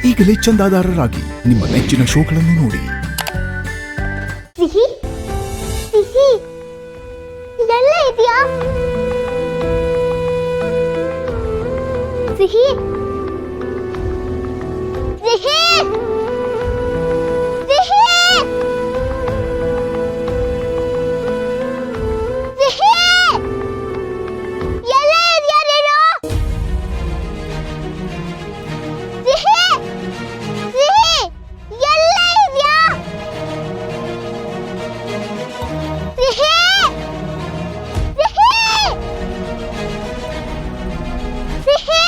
ಈಗಲೇ ಚಂದಾದಾರರಾಗಿ ನಿಮ್ಮ ನೆಚ್ಚಿನ ಶೋಗಳನ್ನು ನೋಡಿ. ಸಿಹಿ ಸಿಹಿ ಎಲ್ಲ ಇದೆಯಾ? ಸಿಹಿ ಸಿಹಿ ಸಿಹಿ ಸಿಹಿ ಎಲ್ಲ ಇದೆಯಾ ನೀನು? ಸಿಹಿ ಸಿಹಿ ಎಲ್ಲ ಇದೆಯಾ? ಸಿಹಿ ಸಿಹಿ ಸಿಹಿ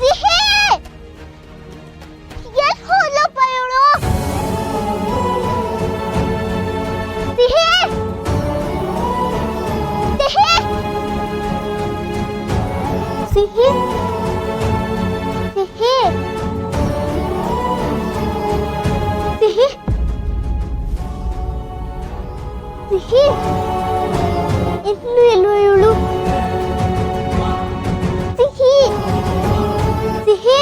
ಸಿಹಿ ಎಲ್ಲಿ ಹೋದ್ಲಪ್ಪ ಇವಳು? ಸಿಹಿ ಸಿಹಿ ಸಿಹಿ ಸಿಹಿ ಸಿಹಿ ಸಿಹಿ ಇಲ್ವೋ ಇವಳು? ಸಿಹಿ ಸಿಹಿ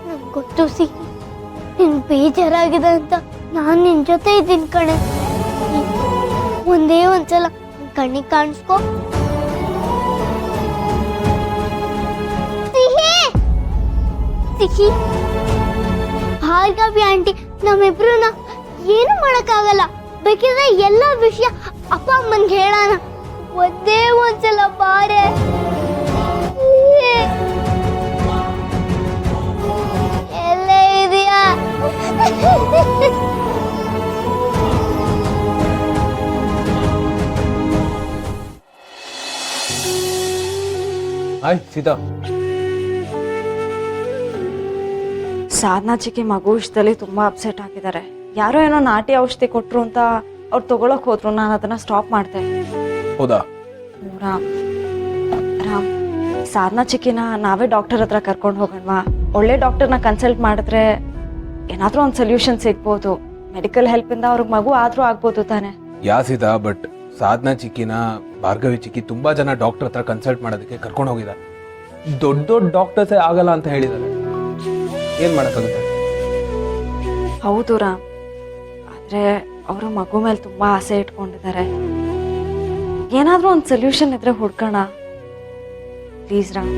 ನಂಗೆ ಗೊತ್ತು ಸಿಹಿ ನಿನ್ ಬೇಜಾರಾಗಿದೆ ಅಂತ ನಾನು ನಿನ್ ಜೊತೆ ಇದ್ದೀನಿ ಕಣೆ. ಒಂದೇ ಒಂದ್ಸಲ ಕಣ್ಣಿಗೆ ಕಾಣಿಸ್ಕೊ. ಸಿಹಿ ಸಿಹಿ ಭಾರ್ಗವಿ ಆಂಟಿ ನಮ್ಮಿಬ್ರನ್ನ ಏನು ಮಾಡಕ್ಕಾಗಲ್ಲ. ಬೇಕಿದ್ರೆ ಎಲ್ಲ ವಿಷಯ ಅಪ್ಪ ಅಮ್ಮನ್ಗೆ ಹೇಳೋಣ. ಒಂದೇ ಒಂದ್ಸಲ ಬಾರೆ. ಎಲ್ಲ ಇದೆಯಾ? ಹಾಯ್ ಸೀತಾ. ಸಾಧನಾ ಚಿಕ್ಕಿ ಮಗು ವಿಷಯದಲ್ಲಿ ತುಂಬಾ ಅಪ್ಸೆಟ್ ಆಗಿದ್ದಾರೆ. ಯಾರೋ ಏನೋ ನಾಟಿ ಔಷಧಿ ಕೊಟ್ರು ಅಂತ ಅವ್ರು ತಗೊಳಕ್ ಹೋದ್ರು. ನಾನು ಅದನ್ನ ಸ್ಟಾಪ್ ಮಾಡ್ದೆ. ಹೌದಾ? ರಾಮ್ ರಾಮ್ ಸಾಧನಾ ಚಿಕ್ಕಿನ ನಾವೇ ಡಾಕ್ಟರ್ ಹತ್ರ ಕರ್ಕೊಂಡು ಹೋಗೋಣವಾ? ಒಳ್ಳೆ ಡಾಕ್ಟರ್ನ ಕನ್ಸಲ್ಟ್ ಮಾಡಿದ್ರೆ ಏನಾದ್ರೂ ಒಂದು ಸೊಲ್ಯೂಷನ್ ಸಿಗ್ಬೋದು. ಮೆಡಿಕಲ್ ಹೆಲ್ಪ್ ಇಂದ ಅವ್ರಿಗೆ ಮಗು ಆದ್ರೂ ಆಗ್ಬೋದು ತಾನೆ? ಯಾ ಸೀತಾ, ಬಟ್ ಸಾಧನಾ ಚಿಕ್ಕಿನ ಭಾರ್ಗವಿ ಚಿಕ್ಕಿ ತುಂಬಾ ಜನ ಡಾಕ್ಟರ್ ಹತ್ರ ಕನ್ಸಲ್ಟ್ ಮಾಡೋದಕ್ಕೆ ಕರ್ಕೊಂಡು ಹೋಗಿದ್ದಾರೆ. ದೊಡ್ಡ ದೊಡ್ಡ ಡಾಕ್ಟರ್ಸೇ ಆಗಲ್ಲ ಅಂತ ಹೇಳಿದ್ದಾರೆ. ಏನ್ ಮಾಡಕ್ಕಾಗುತ್ತೆ? ಹೌದು ರಾಮ್, ಆದ್ರೆ ಅವರು ಮಗು ಮೇಲೆ ತುಂಬಾ ಆಸೆ ಇಟ್ಕೊಂಡಿದ್ದಾರೆ. ಏನಾದ್ರೂ ಒಂದು ಸೊಲ್ಯೂಷನ್ ಇದ್ರೆ ಹುಡ್ಕೋಣ ಪ್ಲೀಸ್ ರಾಮ್.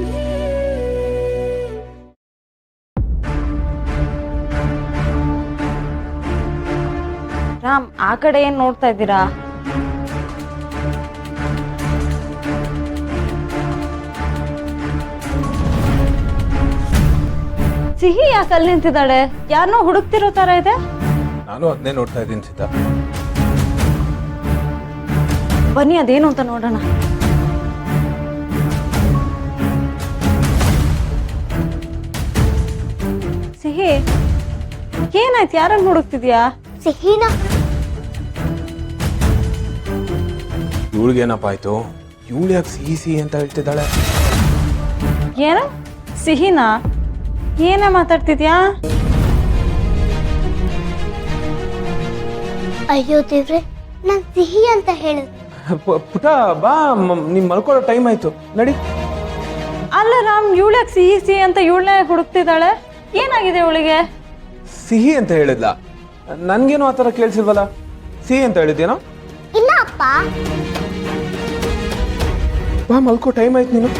ರಾಮ್, ಆ ಕಡೆ ಏನ್ ನೋಡ್ತಾ ಇದ್ದೀರಾ? ಸಿಹಿ ಯಾಕೆ ಅಲ್ಲಿ ನಿಂತಿದ್ದಾಳೆ? ಯಾರನ್ನೋ ಹುಡುಕ್ತಿರೋ ತರ ಇದೆ. ನಾನು ಅದನ್ನೇ ನೋಡ್ತಾ ಇದ್ದೀನಿ ಸೀತಾ. ಬನ್ನಿ ಅದೇನು ಅಂತ ನೋಡೋಣ. ಸಿಹಿ ಏನಾಯ್ತು? ಯಾರನ್ನ ಹುಡುಕ್ತಿದ್ಯಾ? ಸಿಹಿನ ಇವಳಿಗೇನಪ್ಪ ಆಯ್ತು? ಇವಳು ಯಾಕೆ ಸಿಹಿ ಸಿಹಿ ಅಂತ ಹೇಳ್ತಿದ್ದಾಳೆ? ಏನ ಸಿಹಿನಾ? ಏನೇ ಮಾತಾಡ್ತಿದ್ಯಾ? ಅಯ್ಯೋ ದೇವ್ರೆ, ನಾನ್ ಸಿಹಿ ಅಂತ ಹೇಳಿದೆ. ಪುಟ ಬಾ, ನಿಮ್ ಮಲ್ಕೊಳ್ಳೋ ಟೈಮ್ ಆಯ್ತು, ನಡಿ. ಅಲ್ಲ ರಾಮ್, ಇವಳ್ಯಾಕೆ ಸಿಹಿ ಸಿಹಿ ಅಂತ ಇವಳನ್ನೇ ಹುಡುಕ್ತಿದ್ದಾಳೆ? ಏನಾಗಿದೆ ಇವಳಿಗೆ? ಸಿಹಿ ಅಂತ ಹೇಳಿದ್ಲ? ನನ್ಗೇನು ಆ ಥರ ಕೇಳಿಸಿಲ್ವಲ್ಲ. ಸಿಹಿ ಅಂತ ಹೇಳಿದ್ಯೇನೋ? ಇಲ್ಲ ಅಪ್ಪ. ಬಾ ಮಲ್ಕೋ, ಟೈಮ್ ಆಯ್ತು ನೀನು.